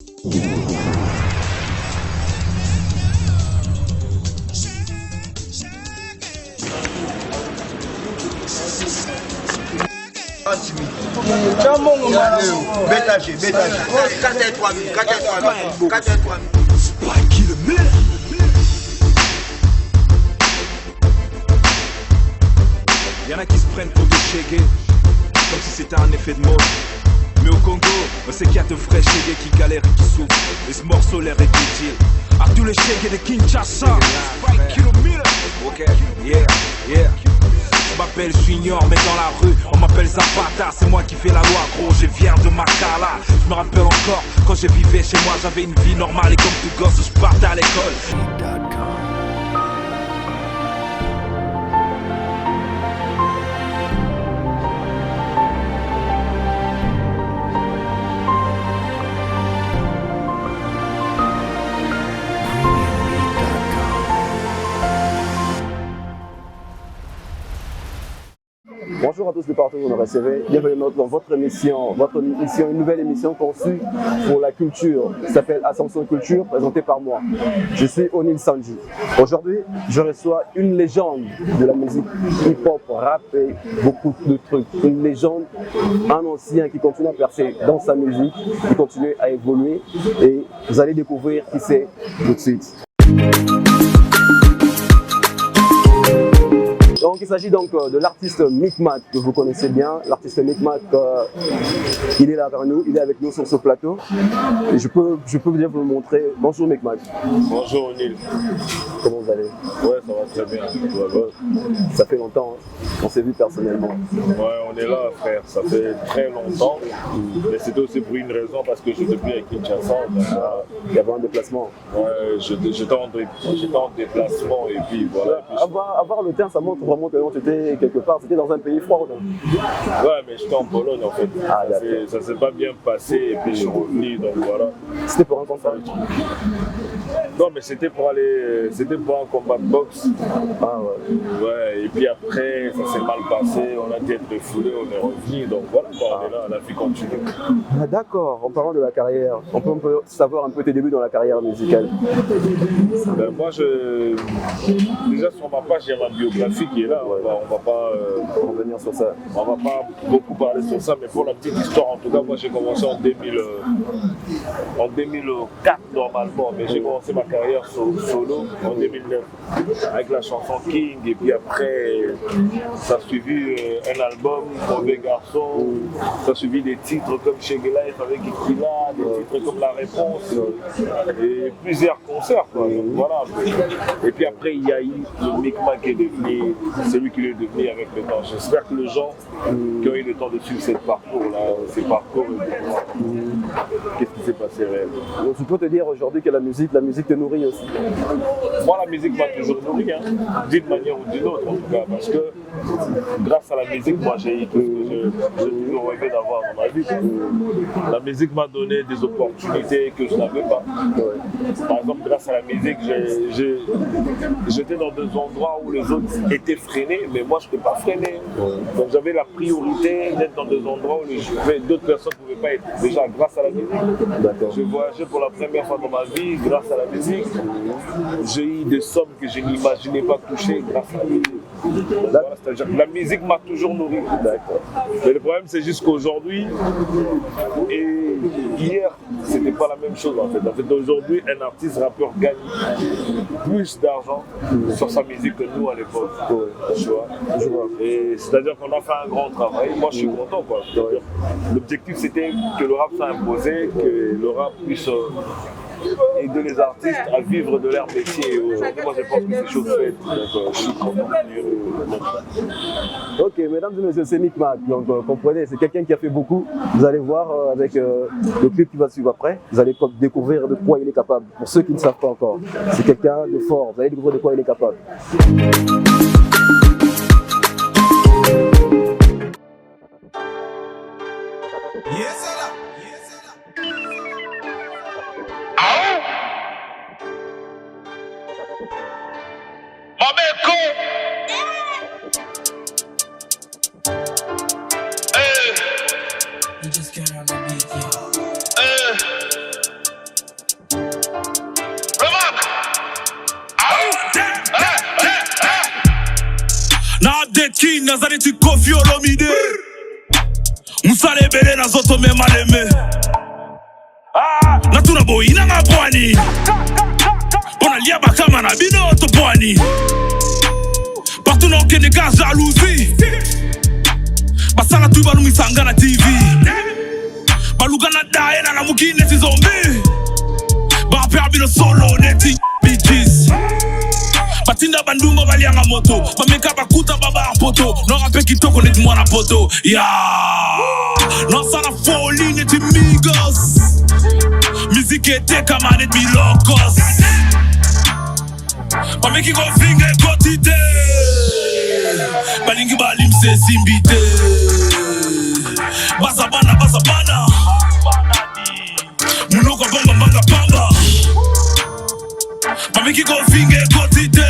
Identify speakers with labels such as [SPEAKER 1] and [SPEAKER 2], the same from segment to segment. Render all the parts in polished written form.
[SPEAKER 1] Il y en a qui se prennent pour des chégués, comme si c'était un effet de mode. Mais au Congo, on sait qu'il y a de vrais chégués qui galèrent et qui souffrent. Et ce morceau leur est dédié à tous les chégués de Kinshasa. Ok, yeah. Je m'appelle Junior, mais dans la rue, on m'appelle Zapata. C'est moi qui fais la loi, gros, je viens de Makala. Je me rappelle encore, quand je vivais chez moi, j'avais une vie normale. Et comme tout gosse, je partais à l'école.
[SPEAKER 2] Bonjour à tous de partout où on recevait. Bienvenue dans votre émission, une nouvelle émission conçue pour la culture, qui s'appelle Ascension Culture, présentée par moi. Je suis Onil Sanji. Aujourd'hui, je reçois une légende de la musique hip-hop, rap et beaucoup de trucs. Une légende, un ancien qui continue à percer dans sa musique, qui continue à évoluer et vous allez découvrir qui c'est tout de suite. Donc, il s'agit donc de l'artiste Micmac que vous connaissez bien. L'artiste Micmac, il est là avec nous, il est avec nous sur ce plateau. Et je peux bien vous le montrer. Bonjour Micmac.
[SPEAKER 3] Bonjour Onil.
[SPEAKER 2] Comment vous allez?
[SPEAKER 3] Ouais, ça va très bien.
[SPEAKER 2] Ça fait longtemps, on s'est vu personnellement.
[SPEAKER 3] Ouais, on est là frère, ça fait très longtemps. Mais c'était aussi pour une raison, parce que je n'étais plus à Kinshasa.
[SPEAKER 2] Il y avait un déplacement.
[SPEAKER 3] Ouais, j'étais en déplacement et puis voilà.
[SPEAKER 2] Avoir le terme, ça montre vraiment que tu étais quelque part, c'était dans un pays froid.
[SPEAKER 3] Ouais, mais j'étais en Pologne en fait. Ça s'est pas bien passé et puis je suis revenu, donc voilà.
[SPEAKER 2] C'était pour un combat?
[SPEAKER 3] Non, mais c'était pour un combat de boxe.
[SPEAKER 2] Ah ouais.
[SPEAKER 3] Ouais, et puis après, ça s'est mal passé, on a été refoulé, on est revenu, donc voilà, on est là, la vie continue.
[SPEAKER 2] Ah, d'accord, en parlant de la carrière, on peut savoir un peu tes débuts dans la carrière musicale?
[SPEAKER 3] Ben, moi, déjà sur ma page, il y a ma biographie qui est là, on va pas
[SPEAKER 2] revenir sur ça.
[SPEAKER 3] On va pas beaucoup parler sur ça, mais pour la petite histoire, en tout cas, moi j'ai commencé en 2004 normalement, mais j'ai commencé ma carrière solo en 2009 avec la chanson King, et puis après ça a suivi un album Mauvais Garçon, ça a suivi des titres comme Shege Life avec Ikila, des titres comme La Réponse et plusieurs concerts quoi. Donc, voilà. Et puis après il y a eu le Micmac qui est devenu celui qu'il est devenu avec le temps. J'espère que les gens qui ont eu le temps de suivre ces parcours, qu'est-ce qui s'est passé réellement.
[SPEAKER 2] Donc, tu peux te dire aujourd'hui que la musique te nourrit aussi?
[SPEAKER 3] Moi, la musique m'a toujours nourri, d'une manière ou d'une autre en tout cas, parce que grâce à la musique, moi j'ai toujours rêvé d'avoir dans ma vie. La musique m'a donné des opportunités que je n'avais pas. Par exemple, grâce à la musique, j'étais dans des endroits où les autres étaient freinés, mais moi je ne peux pas freiner. Donc j'avais la priorité d'être dans des endroits où d'autres personnes ne pouvaient pas être. Déjà grâce à la musique. J'ai voyagé pour la première fois dans ma vie grâce à la musique. J'ai eu des sommes que je n'imaginais pas toucher grâce à la musique. Voilà, c'est-à-dire que la musique m'a toujours nourri. Mais le problème c'est juste qu'aujourd'hui et hier, c'était pas la même chose en fait. En fait, aujourd'hui, un artiste rappeur gagne plus d'argent sur sa musique que nous à l'époque. Tu vois. Et c'est-à-dire qu'on a fait un grand travail. Moi, je suis content quoi. L'objectif c'était que le rap soit imposé, que le rap puisse aider les artistes à vivre de leur métier. Et aujourd'hui, moi, je pense que c'est chose faite. Donc, je suis content.
[SPEAKER 2] Ok, mesdames et messieurs, c'est Micmac. Donc, comprenez, c'est quelqu'un qui a fait beaucoup. Vous allez voir avec le clip qui va suivre après, vous allez découvrir de quoi il est capable. Pour ceux qui ne savent pas encore, c'est quelqu'un de fort. Vous allez découvrir de quoi il est capable.
[SPEAKER 1] king nazali ti Koffi Olomide musale bele na zoto mema leme natuna boyina nga pwani pona lia bakama na bino to pwani partout na okende ka jalousie basala tu balumisanga na TV baluka na daye na mukine ti zombi bapea bino solo neti bitches batinda bandungo balianga moto bameka bakuta baba poto norape kitoko neti mwana poto nasala folie neti Migos musique ete kama neti Bilokos bameki kofinge kotite balingi balimse simbite basabana munoko bomba mbanga pamba bameki kofinge kotite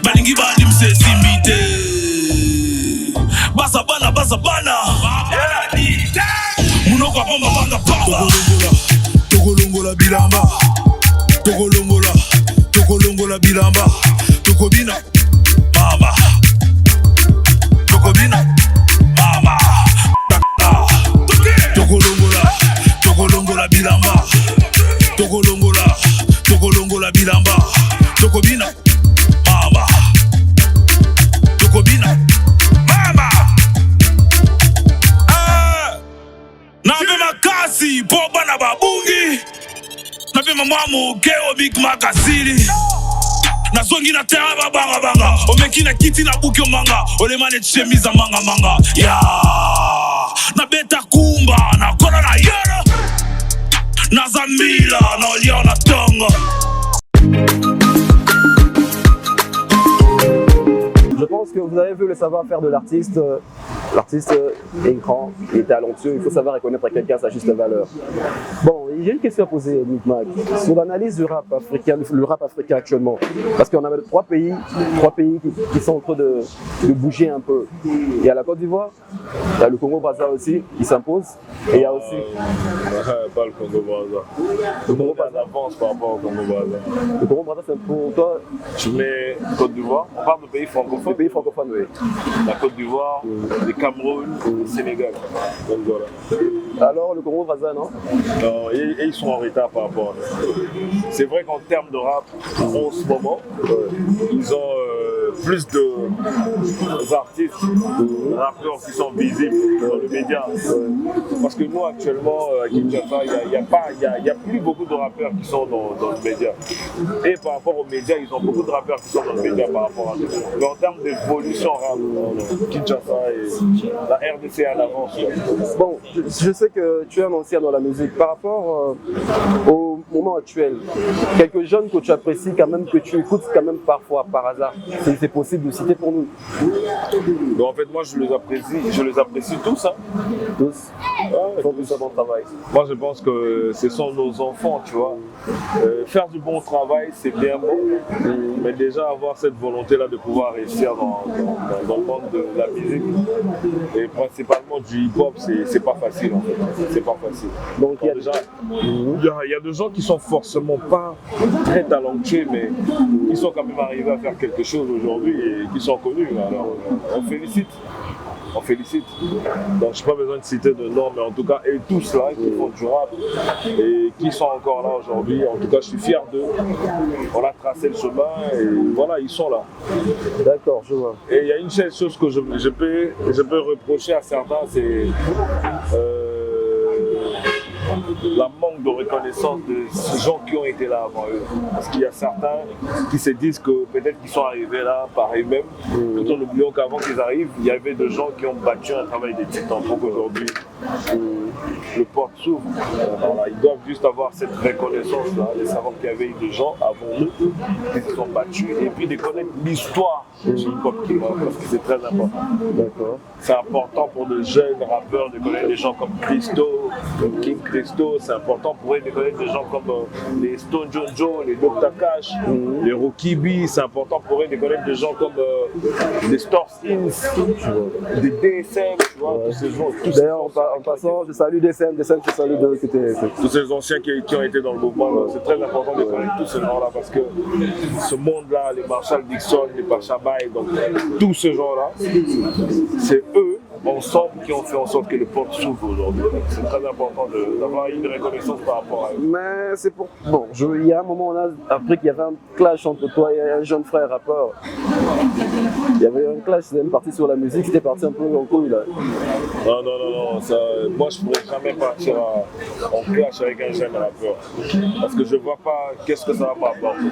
[SPEAKER 1] balingi balimse simbite basabana munoko bomba mbanga pamba tokolongola bilamba tokolongola bilamba tokobina mama tokolongola bilamba tokolongola bilamba tokobina mama nabe makasi po bana babungi nabe mamamu keo big makasili nazongi na terrain babanga omeki na kiti na buki omanga olemane chemise manga nabeta kumba nakona na yera nazamila na olia na tonga.
[SPEAKER 2] Je pense que vous avez vu le savoir-faire de l'artiste. L'artiste est grand, il est talentueux, il faut savoir reconnaître quelqu'un à sa juste valeur. Bon, j'ai une question à poser, Micmac. Sur l'analyse du rap africain, le rap africain actuellement, parce qu'on a trois pays qui sont en train de bouger un peu. Il y a la Côte d'Ivoire, il y a le Congo-Brazza aussi, il s'impose, et il y a aussi...
[SPEAKER 3] Pas le Congo-Brazza. Le Congo avance par rapport au Congo-Brazza.
[SPEAKER 2] Le Congo-Brazza, c'est pour toi...
[SPEAKER 3] Tu mets Côte d'Ivoire, on parle de pays francophones.
[SPEAKER 2] Les pays francophones, oui.
[SPEAKER 3] La Côte d'Ivoire, le Cameroun, le Sénégal. Donc voilà.
[SPEAKER 2] Alors le Congo-Brazza, non?
[SPEAKER 3] Non, et ils sont en retard par rapport à ça. C'est vrai qu'en termes de rap, en ce moment, ils ont plus d'artistes, de rappeurs qui sont visibles dans le média. Parce que nous, actuellement, à Kinshasa, il n'y a plus beaucoup de rappeurs qui sont dans le média. Et par rapport aux médias, ils ont beaucoup de rappeurs qui sont dans le média par rapport à nous. Mais en termes d'évolution rap, Kinshasa et la RDC à l'avance.
[SPEAKER 2] Bon, je sais que tu es un ancien dans la musique. Par rapport au moment actuel, quelques jeunes que tu apprécies quand même, que tu écoutes quand même parfois par hasard, c'est possible de citer pour nous?
[SPEAKER 3] Donc en fait, moi je les apprécie tous. Hein.
[SPEAKER 2] Tous? Ils font tous un bon travail.
[SPEAKER 3] Moi je pense que ce sont nos enfants, tu vois. Faire du bon travail, c'est bien beau, mais déjà avoir cette volonté-là de pouvoir réussir dans le monde de la musique, et principalement du hip-hop, c'est pas facile en fait. C'est pas facile. Donc il y a des gens qui sont forcément pas très talentueux, mais qui sont quand même arrivés à faire quelque chose aujourd'hui et qui sont connus. Alors on félicite. On félicite. Donc je n'ai pas besoin de citer de noms, mais en tout cas, et tous là qui font du rap et qui sont encore là aujourd'hui. En tout cas, je suis fier d'eux. On a tracé le chemin et voilà, ils sont là.
[SPEAKER 2] D'accord, je vois.
[SPEAKER 3] Et il y a une seule chose que je peux reprocher à certains, c'est la manque de reconnaissance de ces gens qui ont été là avant eux. Parce qu'il y a certains qui se disent que peut-être qu'ils sont arrivés là par eux-mêmes, tout en oubliant qu'avant qu'ils arrivent, il y avait des gens qui ont battu un travail des titans pour qu'aujourd'hui le porte s'ouvre. Voilà, ils doivent juste avoir cette reconnaissance-là, de savoir qu'il y avait des gens avant eux qui se sont battus et puis de connaître l'histoire du hip-hop qui va, parce que c'est très important.
[SPEAKER 2] D'accord.
[SPEAKER 3] c'est important pour de jeunes rappeurs de connaître des gens comme Christo, comme King Christo. C'est important pour eux de connaître des gens comme les Stone Jojo, les Dr. Cash, les Rocky B. C'est important pour eux de connaître des gens comme des Stars Ins, des DSM, tu vois, tous ces gens.
[SPEAKER 2] D'ailleurs, en passant, je salue DSM, je salue de
[SPEAKER 3] tous ces anciens qui ont été dans le mouvement. C'est très important de connaître tous ces gens-là parce que ce monde-là, les Marshall Dixon, les Pacha Bay, donc tous ces gens-là, c'est eux ensemble qui ont fait en sorte que le pop s'ouvre aujourd'hui. C'est très important d'avoir une reconnaissance par rapport à eux.
[SPEAKER 2] Mais c'est pour... Bon, il y a un moment, on a appris qu'il y avait un clash entre toi et un jeune frère rappeur. Il y avait un clash, c'était même parti sur la musique, c'était parti un peu en couille là.
[SPEAKER 3] Non, ça, moi je pourrais jamais partir en clash avec un jeune rappeur. Parce que je vois pas qu'est-ce que ça va m'apporter.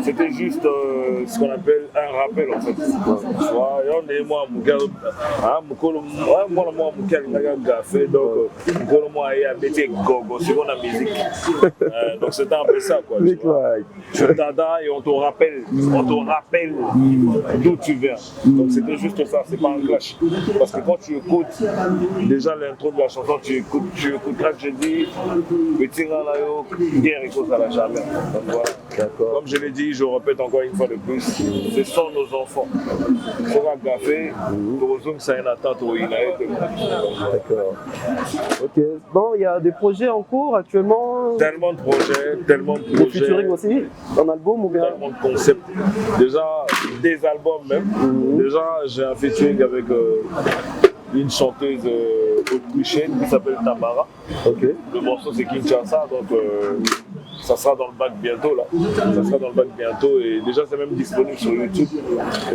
[SPEAKER 3] C'était juste ce qu'on appelle un rappel en fait. Tu vois, on est moi, mon gars, moi, mon gars, fait donc, moi, il y a métier gogo, c'est mon musique. Donc c'était un peu ça quoi. Tu t'adaptes et on te rappelle d'où tu viens. Donc c'était juste ça, c'est pas un clash. Parce que quand tu écoutes déjà l'intro de la chanson, tu écouteras que je dis, petit ranayo, guerre et cause à la jamais. Donc voilà. Comme je l'ai dit, je répète encore une fois de plus, ce sont nos enfants. C'est un café, pour eux, c'est une attente au Inaït.
[SPEAKER 2] D'accord. Ok. Bon, il y a des projets en cours actuellement.
[SPEAKER 3] Tellement de projets.
[SPEAKER 2] Des featuring aussi, un album ou bien?
[SPEAKER 3] Tellement de concepts. Déjà, des albums même. Déjà, j'ai un featuring avec une chanteuse autrichienne qui s'appelle Tamara.
[SPEAKER 2] Ok.
[SPEAKER 3] Le morceau c'est Kinshasa, donc ça sera dans le bac bientôt là. Ça sera dans le bac bientôt et déjà c'est même disponible sur YouTube.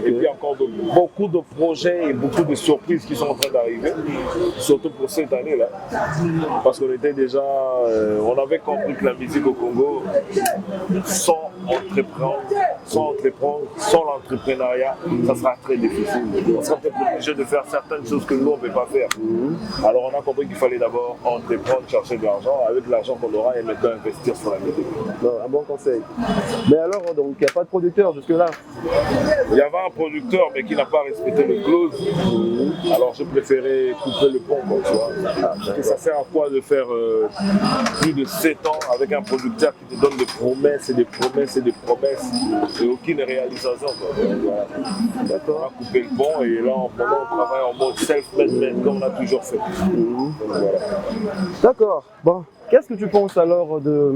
[SPEAKER 3] Et puis encore beaucoup de projets et beaucoup de surprises qui sont en train d'arriver, surtout pour cette année là. Parce qu'on était déjà, on avait compris que la musique au Congo, sans l'entrepreneuriat, ça sera très difficile. On sera peut-être obligé de faire certaines choses que nous on ne peut pas faire. Alors on a compris qu'il fallait d'abord entreprendre, chercher de l'argent. Avec l'argent qu'on aura et maintenant investir sur la musique.
[SPEAKER 2] Non, un bon conseil. Mais alors, donc, il n'y a pas de producteur jusque-là?
[SPEAKER 3] Il y avait un producteur, mais qui n'a pas respecté le clause. Alors, je préférais couper le pont, quoi, tu vois. Parce que ça sert à quoi de faire plus de 7 ans avec un producteur qui te donne des promesses et des promesses et des promesses et aucune réalisation, quoi. Voilà. D'accord. On a coupé le pont et là, on travaille en mode self-made, comme on a toujours fait. Donc, voilà.
[SPEAKER 2] D'accord. Bon. Qu'est-ce que tu penses alors de...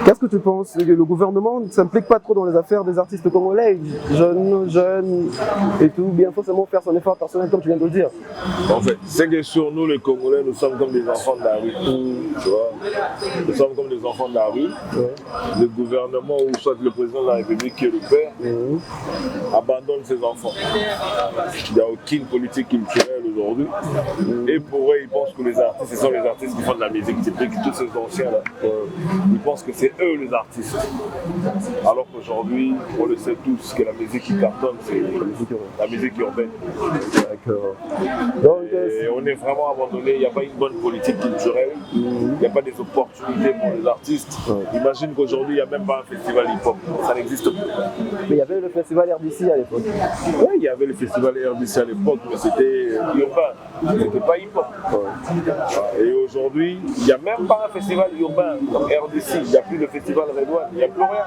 [SPEAKER 2] Qu'est-ce que tu penses que le gouvernement ne s'implique pas trop dans les affaires des artistes congolais, jeunes et tout, bien forcément faire son effort personnel comme tu viens de le dire?
[SPEAKER 3] En fait, c'est que sur nous les Congolais, nous sommes comme des enfants de la rue. Tu vois, nous sommes comme des enfants de la rue. Le gouvernement ou soit le président de la République qui est le père abandonne ses enfants. Il n'y a aucune politique culturelle aujourd'hui. Et pour eux, ils pensent que les artistes, ce sont les artistes qui font de la musique. Tous ces anciens là, ils pensent que c'est eux les artistes. Alors qu'aujourd'hui, on le sait tous que la musique qui cartonne, c'est la musique urbaine. Donc, et on est vraiment abandonné, il n'y a pas une bonne politique culturelle, il n'y a pas des opportunités pour les artistes. Imagine qu'aujourd'hui, il n'y a même pas un festival hip-hop, ça n'existe plus.
[SPEAKER 2] Mais il y avait le festival RDC à l'époque.
[SPEAKER 3] Oui, il y avait le festival RDC à l'époque, mais c'était urbain, c'était pas hip-hop. Et aujourd'hui, il n'y a même pas un festival urbain comme RDC, il n'y a plus de festival Redouane, il n'y a plus rien.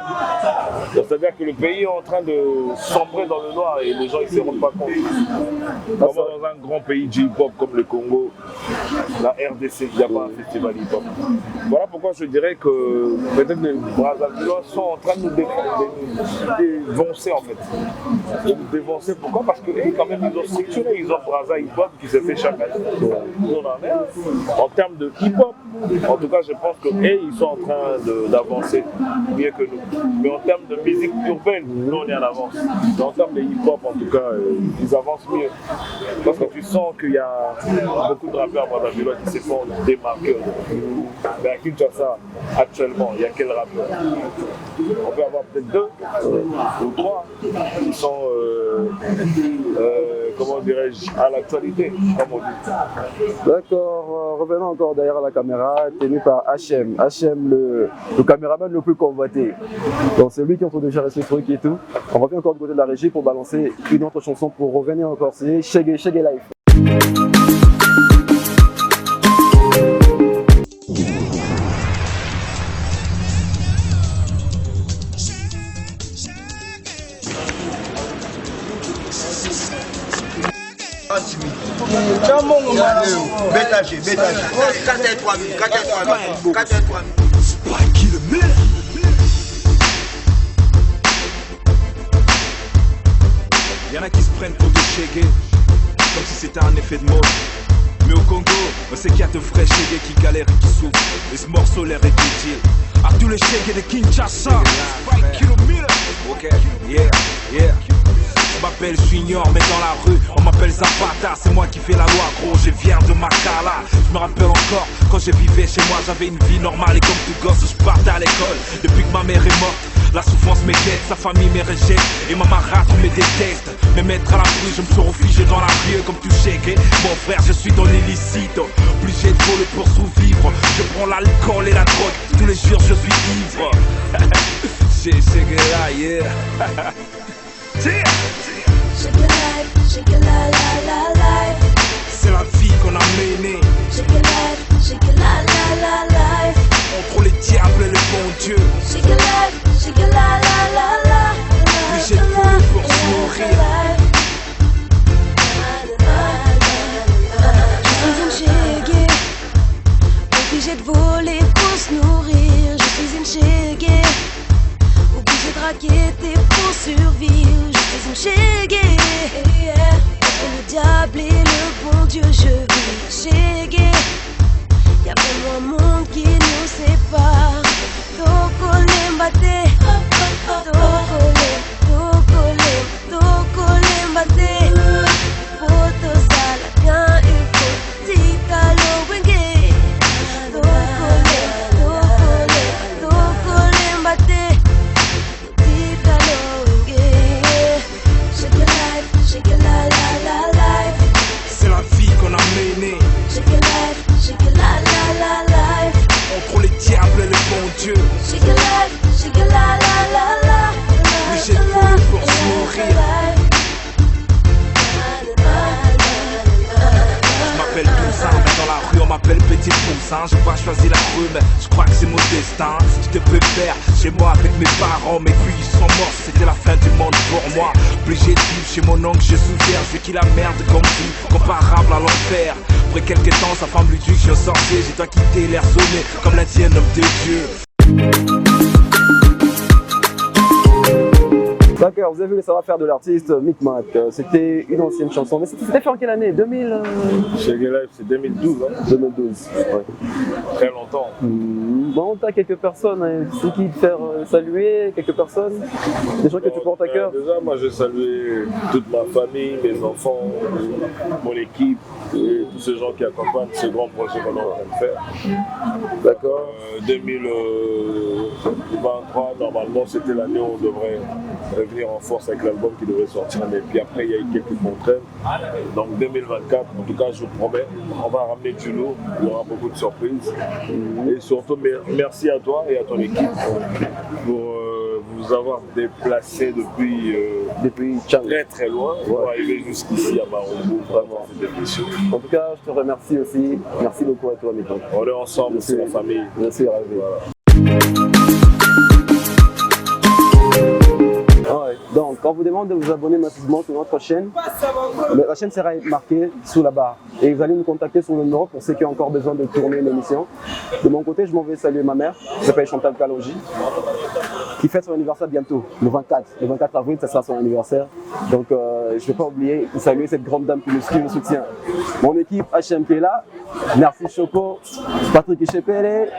[SPEAKER 3] C'est-à-dire que le pays est en train de sombrer dans le noir et les gens ne se rendent pas compte. Comment dans un grand pays de hip-hop comme le Congo, la RDC, il n'y a pas un festival hip-hop. Voilà pourquoi je dirais que peut-être les Brazzavillois sont en train de nous dévancer en fait. De nous dévancer, pourquoi? Parce que quand même ils ont structuré, ils ont Brazza hip-hop qui se fait chaque année. Nous on en est en termes de hip-hop. En tout cas, je pense qu'ils sont en train d'avancer mieux que nous. Mais en termes de musique urbaine, nous on est en avance. Mais en termes de hip-hop, en tout cas, ils avancent mieux. Parce que tu sens qu'il y a beaucoup de rappeurs Brazzavillois qui se font démarquer. Mais à Kinshasa, actuellement, il y a quel rappeur? On peut avoir peut-être 2 ou 3 qui sont, comment dirais-je, à l'actualité, comme on dit.
[SPEAKER 2] D'accord, revenons encore derrière la caméra, tenu par HM. HM, le caméraman le plus convoité. Donc c'est lui qui est en train de gérer ce truc et tout. On revient encore du côté de la régie pour balancer une autre chanson pour revenir encore. C'est Shege Life.
[SPEAKER 1] Y'en a qui se prennent pour des chégués, comme si c'était un effet de mode. Mais au Congo, on sait qu'il y a de vrais chégués qui galèrent et qui souffrent. Et ce morceau leur est dédié à tous les chégués de Kinshasa. Ok, yeah. Je m'appelle Junior, mais dans la rue, on m'appelle Zapata. C'est moi qui fais la loi, gros, je viens de Makala. Je me rappelle encore, quand je vivais chez moi, j'avais une vie normale. Et comme tout gosse, je partais à l'école. Depuis que ma mère est morte, la souffrance m'inquiète, sa famille me rejette. Et ma marade me déteste. Me mettre à la rue, je me suis réfugié dans la rue comme tout chégué. Mon frère, je suis dans l'illicite, obligé de voler pour survivre. Je prends l'alcool et la drogue, tous les jours je suis ivre. Chégué là, yeah.
[SPEAKER 4] Shake your life, shake your la la la life.
[SPEAKER 1] C'est la vie qu'on a menée.
[SPEAKER 4] Shake your life, shake your la la la life.
[SPEAKER 1] Entre les diables et le bon Dieu.
[SPEAKER 4] Shake your life, shake your la la la la.
[SPEAKER 1] Obligé de voler pour se nourrir.
[SPEAKER 4] Je suis une chéguée, obligé de voler pour se nourrir. Je suis une chéguée, obligé de raqueter pour survivre. Je suis une chéguée, entre le diable et le bon Dieu je vis chéguée. Y'a vraiment un monde qui nous sépare. Tokole mbate, tokole mbate. Poto sala bien et tika lo wenge. Tokole mbate, tika lo wenge. Shake your life, shake your la la la life.
[SPEAKER 1] C'est la vie qu'on a menée.
[SPEAKER 4] Shake your life, shake your la la la life.
[SPEAKER 1] Entre les diables et le bon Dieu.
[SPEAKER 4] Shake your life, shake your la la la la.
[SPEAKER 1] Obligé de voler pour se nourrir. Je m'appelle Toussaint, mais dans la rue on m'appelle Petit Toussaint. J'ai pas choisi la rue mais je crois que c'est mon destin. J'étais pépère chez moi avec mes parents, mais puis ils sont morts, c'était la fin du monde pour moi. Obligé de vivre chez mon oncle, j'ai souffert. Je qu'il la merde comme vie, comparable à l'enfer. Après quelques temps sa femme lui dit que je suis un sorcier. J'ai dois quitter l'air sonné comme l'a dit un homme de Dieu.
[SPEAKER 2] D'accord, vous avez vu le savoir-faire de l'artiste Micmac. C'était une ancienne chanson, mais c'était fait en quelle année? 2000
[SPEAKER 3] Shake Your Life, c'est 2012, hein.
[SPEAKER 2] 2012, ouais.
[SPEAKER 3] Très longtemps.
[SPEAKER 2] Bon, t'as quelques personnes, hein, c'est qui te faire saluer, quelques personnes, des gens que tu portes à cœur.
[SPEAKER 3] Déjà, moi je salue toute ma famille, mes enfants, mon équipe et tous ces gens qui accompagnent ce grand projet qu'on est en train de faire.
[SPEAKER 2] D'accord.
[SPEAKER 3] 2023, normalement, c'était l'année où on devrait revenir en force avec l'album qui devrait sortir. Mais puis après, il y a eu quelques contraintes. Donc 2024, en tout cas, je vous promets, on va ramener du lourd. Il y aura beaucoup de surprises. Et surtout, merci à toi et à ton équipe pour vous avoir déplacé depuis très très loin pour arriver jusqu'ici à Marombo. Vraiment, cette émission.
[SPEAKER 2] En tout cas, je te remercie aussi. Merci beaucoup à toi, Micmac.
[SPEAKER 3] On est ensemble, c'est la famille.
[SPEAKER 2] Merci, ravi. Voilà. Donc, on vous demande de vous abonner massivement sur notre chaîne. La chaîne sera marquée sous la barre. Et vous allez nous contacter sur le numéro pour ceux qui ont encore besoin de tourner l'émission. De mon côté, je m'en vais saluer ma mère, qui s'appelle Chantal Kalonji, qui fête son anniversaire bientôt, le 24. Le 24 avril, ça sera son anniversaire. Donc, je ne vais pas oublier de saluer cette grande dame qui nous soutient. Mon équipe HM qui est là. Merci Choco, Patrick Ichepele.